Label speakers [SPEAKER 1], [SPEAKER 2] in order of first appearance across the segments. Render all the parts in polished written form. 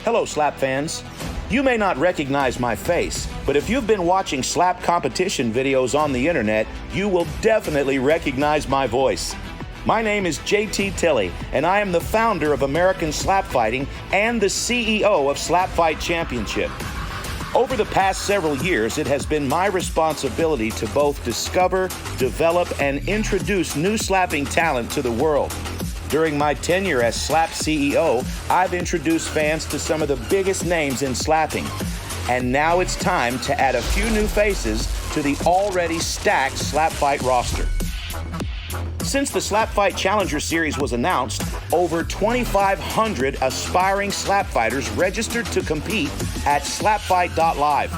[SPEAKER 1] Hello, Slap fans. You may not recognize my face, but if you've been watching slap competition videos on the internet, you will definitely recognize my voice. My name is JT Tilley, and I am the founder of American Slap Fighting and the CEO of SlapFIGHT Championship. Over the past several years, it has been my responsibility to both discover, develop, and introduce new slapping talent to the world. During my tenure as Slap CEO, I've introduced fans to some of the biggest names in slapping. And now it's time to add a few new faces to the already stacked SlapFIGHT roster. Since the SlapFIGHT Challenger Series was announced, over 2,500 aspiring slap fighters registered to compete at SlapFIGHT.live.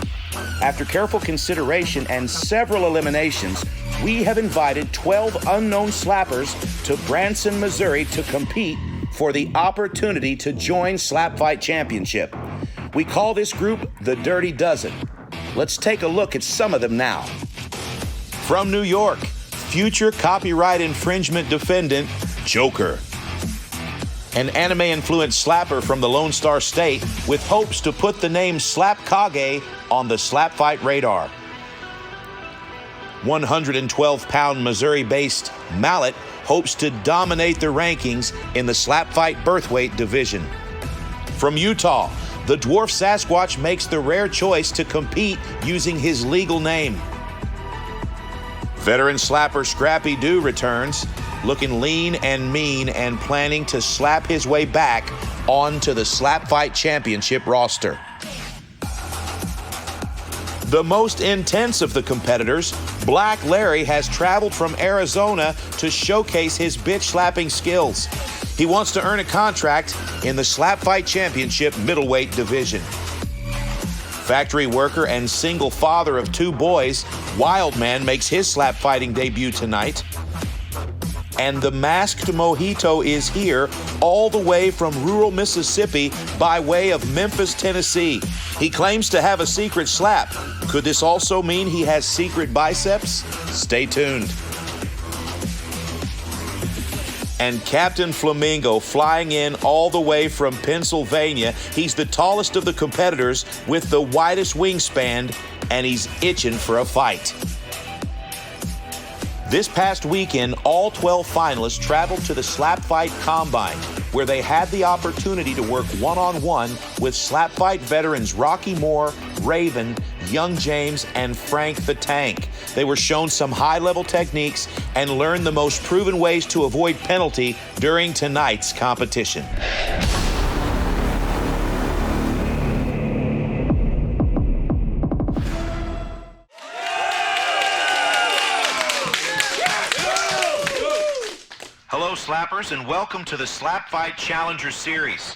[SPEAKER 1] After careful consideration and several eliminations, we have invited 12 unknown slappers to Branson, Missouri to compete for the opportunity to join SlapFIGHT Championship. We call this group the Dirty Dozen. Let's take a look at some of them now. From New York, future copyright infringement defendant, Joker. An anime-influenced slapper from the Lone Star State with hopes to put the name Slap Kage on the SlapFIGHT radar. 112-pound Missouri-based Mallet hopes to dominate the rankings in the SlapFIGHT birthweight division. From Utah, the Dwarf Sasquatch makes the rare choice to compete using his legal name. Veteran slapper Scrappy Doo returns, looking lean and mean and planning to slap his way back onto the SlapFIGHT Championship roster. The most intense of the competitors, Black Larry, has traveled from Arizona to showcase his bitch slapping skills. He wants to earn a contract in the SlapFIGHT Championship middleweight division. Factory worker and single father of 2 boys, Wildman makes his slap fighting debut tonight. And the Masked Mojito is here all the way from rural Mississippi by way of Memphis, Tennessee. He claims to have a secret slap. Could this also mean he has secret biceps? Stay tuned. And Captain Flamingo flying in all the way from Pennsylvania. He's the tallest of the competitors with the widest wingspan, and he's itching for a fight. This past weekend, all 12 finalists traveled to the SlapFIGHT Combine, where they had the opportunity to work one-on-one with SlapFIGHT veterans Rocky Moore, Raven, Young James, and Frank the Tank. They were shown some high-level techniques and learned the most proven ways to avoid penalty during tonight's competition. Hello, slappers, and welcome to the SlapFIGHT Challenger Series.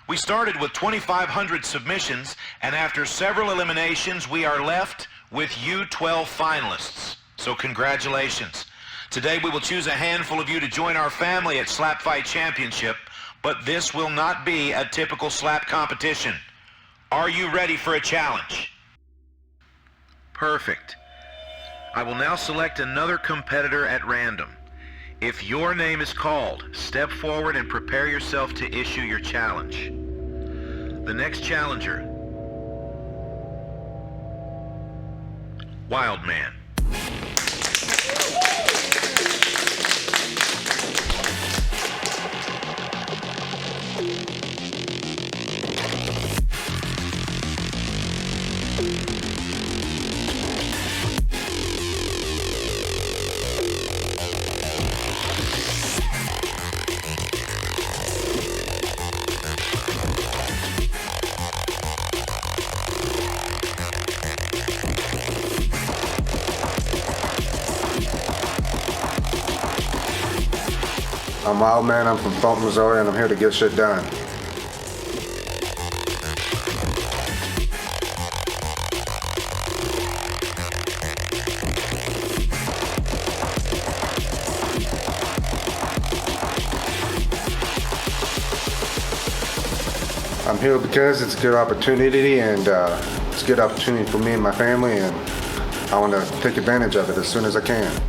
[SPEAKER 1] We started with 2,500 submissions, and after several eliminations, we are left with you 12 finalists. So congratulations. Today we will choose a handful of you to join our family at SlapFIGHT Championship, but this will not be a typical slap competition. Are you ready for a challenge? Perfect. I will now select another competitor at random. If your name is called, step forward and prepare yourself to issue your challenge. The next challenger, Wildman.
[SPEAKER 2] I'm Wildman, I'm from Fulton, Missouri, and I'm here to get shit done. I'm here because it's a good opportunity, and it's a good opportunity for me and my family, and I want to take advantage of it as soon as I can.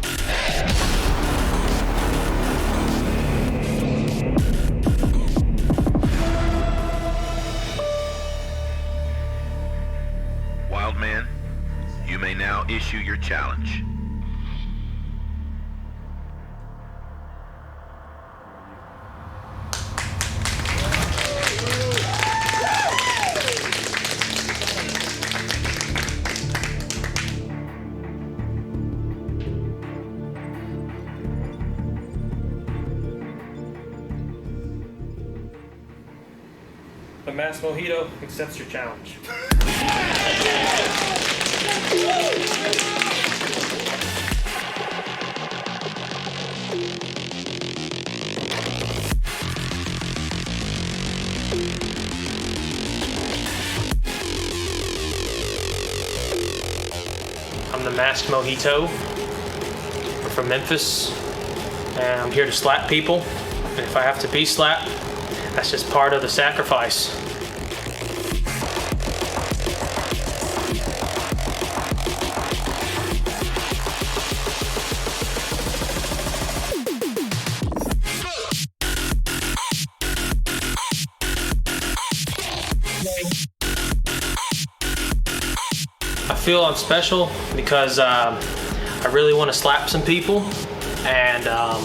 [SPEAKER 1] challenge.
[SPEAKER 3] The Masked Mojito accepts your challenge. I'm the Masked Mojito. We're from Memphis, and I'm here to slap people. And if I have to be slapped, that's just part of the sacrifice. I feel I'm special because I really want to slap some people, and I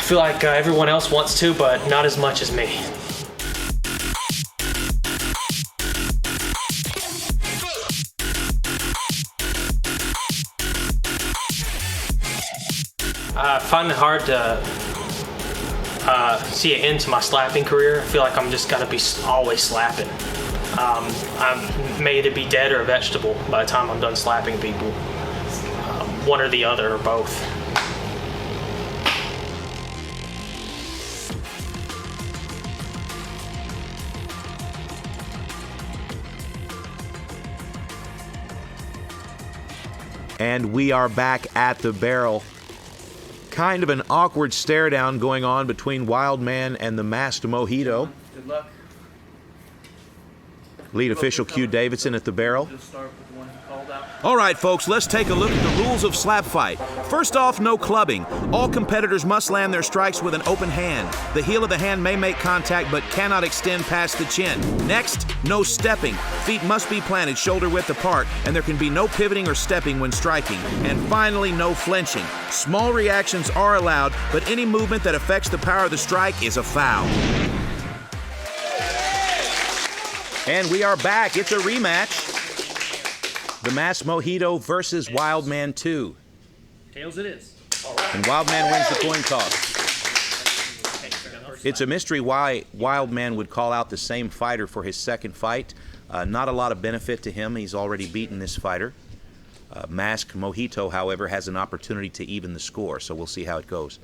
[SPEAKER 3] feel like everyone else wants to, but not as much as me. I find it hard to see an end to my slapping career. I feel like I'm just gonna be always slapping. I may either be dead or a vegetable by the time I'm done slapping people. One or the other, or both.
[SPEAKER 1] And we are back at the barrel. Kind of an awkward stare down going on between Wildman and the Masked Mojito.
[SPEAKER 3] Good luck.
[SPEAKER 1] Lead official Q Davidson at the barrel.
[SPEAKER 3] Just start with the one called out.
[SPEAKER 1] All right, folks, let's take a look at the rules of slap fight. First off, no clubbing. All competitors must land their strikes with an open hand. The heel of the hand may make contact but cannot extend past the chin. Next, no stepping. Feet must be planted shoulder width apart, and there can be no pivoting or stepping when striking. And finally, no flinching. Small reactions are allowed, but any movement that affects the power of the strike is a foul. And we are back. It's a rematch. The Masked Mojito versus Wildman 2.
[SPEAKER 3] Tails it is.
[SPEAKER 1] And Wildman wins the coin toss. It's a mystery why Wildman would call out the same fighter for his second fight. Not a lot of benefit to him. He's already beaten this fighter. Masked Mojito, however, has an opportunity to even the score, so we'll see how it goes.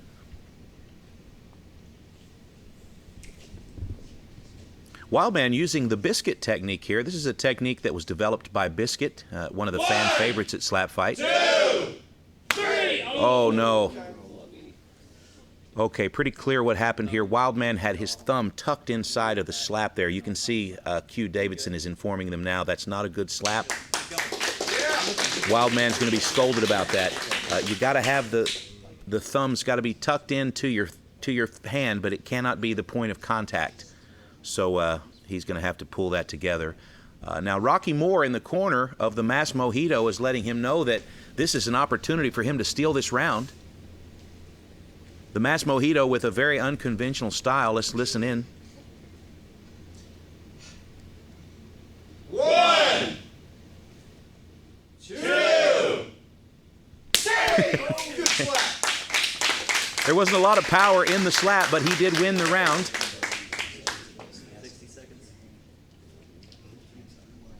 [SPEAKER 1] Wildman using the biscuit technique here. This is a technique that was developed by Biscuit, one of the fan favorites at SlapFIGHT.
[SPEAKER 3] 2, 3.
[SPEAKER 1] Oh no. Okay, pretty clear what happened here. Wildman had his thumb tucked inside of the slap there. You can see Q Davidson is informing them now that's not a good slap. Wildman's going to be scolded about that. You got to have the thumb's got to be tucked into your hand, but it cannot be the point of contact. So he's going to have to pull that together. Now, Rocky Moore in the corner of the Masked Mojito is letting him know that this is an opportunity for him to steal this round. The Masked Mojito with a very unconventional style. Let's listen in.
[SPEAKER 4] 1, 2, 3. Good slap.
[SPEAKER 1] There wasn't a lot of power in the slap, but he did win the round.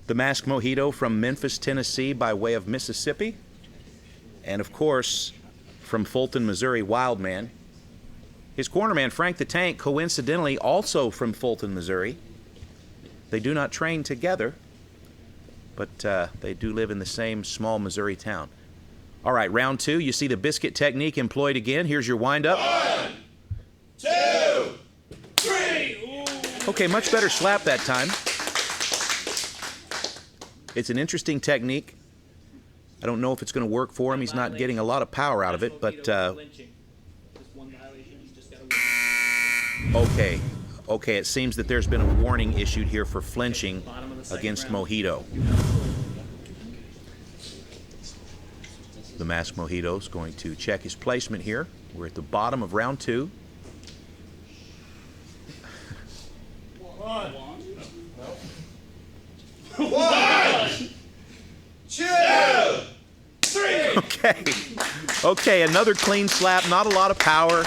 [SPEAKER 1] The Masked Mojito from Memphis, Tennessee by way of Mississippi. And of course, from Fulton, Missouri, Wildman. His cornerman, Frank the Tank, coincidentally also from Fulton, Missouri. They do not train together, but they do live in the same small Missouri town. All right, round 2. You see the biscuit technique employed again. Here's your windup.
[SPEAKER 4] 1, 2, 3.
[SPEAKER 1] Okay, much better slap that time. It's an interesting technique. I don't know if it's going to work for him. He's not getting a lot of power out of it, but okay. Okay, it seems that there's been a warning issued here for flinching against Mojito. The Masked Mojito is going to check his placement here. We're at the bottom of round 2.
[SPEAKER 4] One, two, three.
[SPEAKER 1] Okay, another clean slap. Not a lot of power.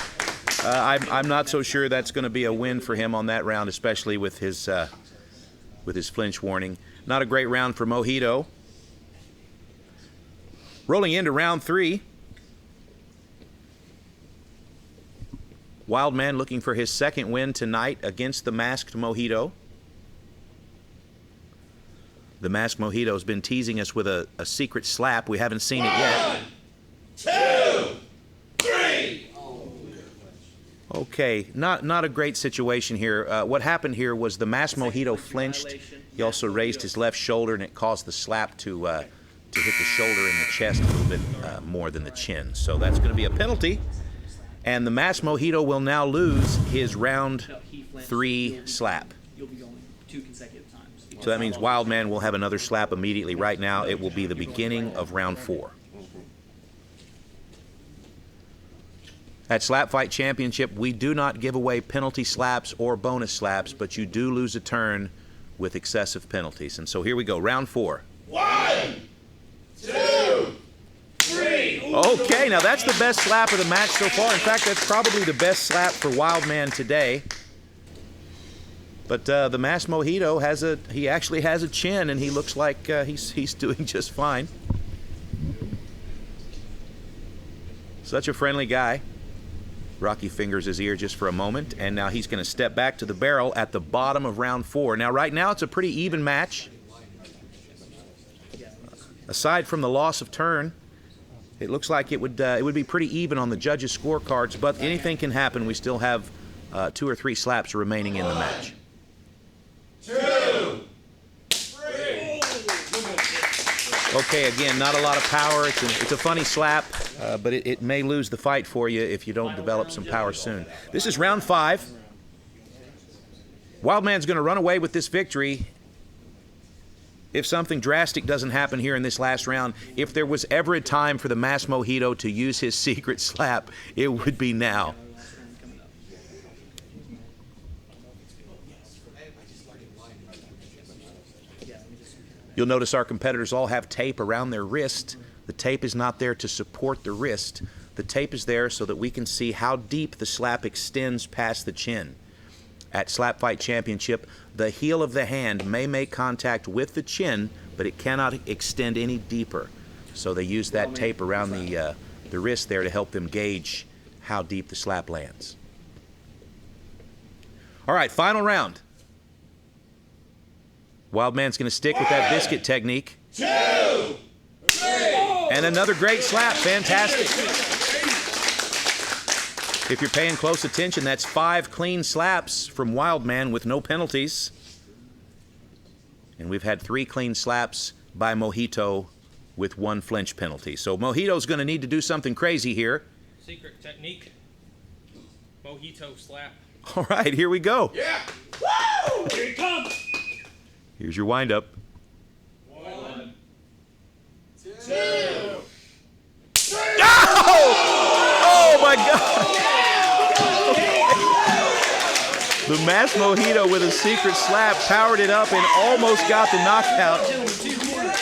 [SPEAKER 1] I'm not so sure that's going to be a win for him on that round, especially with his flinch warning. Not a great round for Mojito. Rolling into round 3. Wildman looking for his second win tonight against the Masked Mojito. The Masked Mojito has been teasing us with a secret slap. We haven't seen it yet.
[SPEAKER 4] 1, 2, 3.
[SPEAKER 1] Okay, not a great situation here. What happened here was the Masked Mojito flinched. He also raised his left shoulder, and it caused the slap to hit the shoulder and the chest a little bit more than the chin. So that's going to be a penalty. And the Masked Mojito will now lose his round 3 slap.
[SPEAKER 5] You'll be going 2 consecutive times.
[SPEAKER 1] So that means Wildman will have another slap immediately. Right now, it will be the beginning of round 4. At SlapFIGHT Championship, we do not give away penalty slaps or bonus slaps, but you do lose a turn with excessive penalties. And so here we go, round 4.
[SPEAKER 4] 1, 2, 3.
[SPEAKER 1] Okay, now that's the best slap of the match so far. In fact, that's probably the best slap for Wildman today. But the Masked Mojito he actually has a chin, and he looks like he's doing just fine. Such a friendly guy. Rocky fingers his ear just for a moment, and now he's going to step back to the barrel at the bottom of round 4. Now, right now, it's a pretty even match. Aside from the loss of turn, it looks like it would be pretty even on the judges' scorecards, but anything can happen. We still have 2 or 3 slaps remaining in the match.
[SPEAKER 4] 2, 3.
[SPEAKER 1] Okay, again, not a lot of power. It's a funny slap, but it may lose the fight for you if you don't develop some power soon. This is round 5. Wildman's going to run away with this victory if something drastic doesn't happen here in this last round. If there was ever a time for the Masked Mojito to use his secret slap, it would be now. You'll notice our competitors all have tape around their wrist. The tape is not there to support the wrist. The tape is there so that we can see how deep the slap extends past the chin. At SlapFIGHT Championship, the heel of the hand may make contact with the chin, but it cannot extend any deeper. So they use that tape around the wrist there to help them gauge how deep the slap lands. All right, final round. Wildman's going to stick with that biscuit technique.
[SPEAKER 4] 2, 3.
[SPEAKER 1] And another great slap. Fantastic. If you're paying close attention, that's 5 clean slaps from Wildman with no penalties. And we've had 3 clean slaps by Mojito with 1 flinch penalty. So Mojito's going to need to do something crazy here.
[SPEAKER 3] Secret technique. Mojito slap.
[SPEAKER 1] All right, here we go.
[SPEAKER 4] Yeah. Woo! Here he comes.
[SPEAKER 1] Here's your windup.
[SPEAKER 4] 1, 2, 3.
[SPEAKER 1] Oh my God! The Masked Mojito with a secret slap powered it up and almost got the knockout.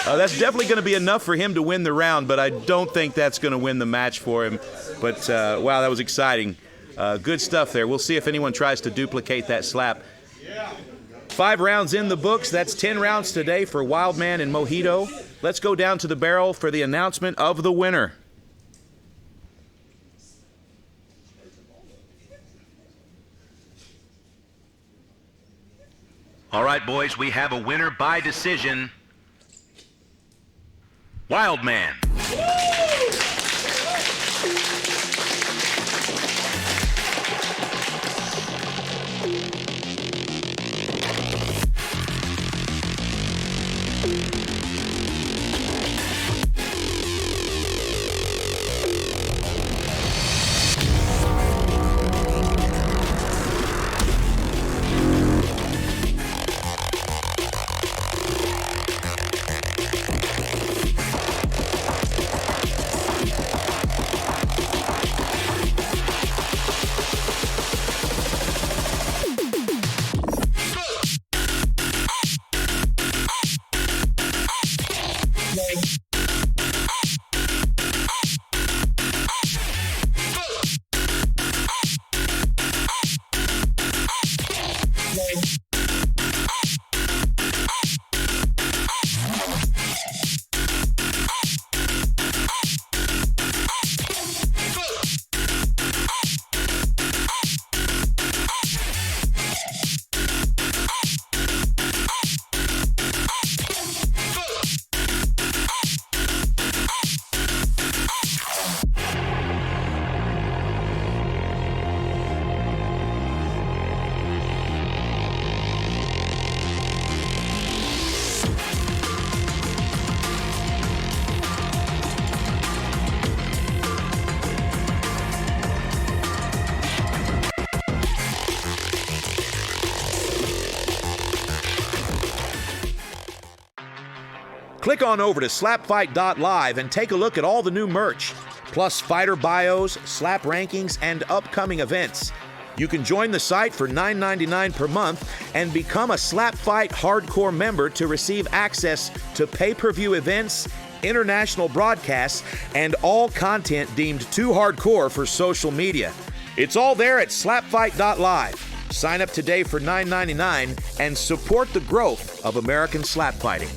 [SPEAKER 1] That's definitely going to be enough for him to win the round, but I don't think that's going to win the match for him. But wow, that was exciting. Good stuff there. We'll see if anyone tries to duplicate that slap. 5 rounds in the books. That's 10 rounds today for Wildman and Mojito. Let's go down to the barrel for the announcement of the winner. All right, boys, we have a winner by decision. Wildman. Click on over to SlapFIGHT.live and take a look at all the new merch, plus fighter bios, slap rankings, and upcoming events. You can join the site for $9.99 per month and become a SlapFIGHT Hardcore member to receive access to pay-per-view events, international broadcasts, and all content deemed too hardcore for social media. It's all there at SlapFIGHT.live. Sign up today for $9.99 and support the growth of American slap fighting.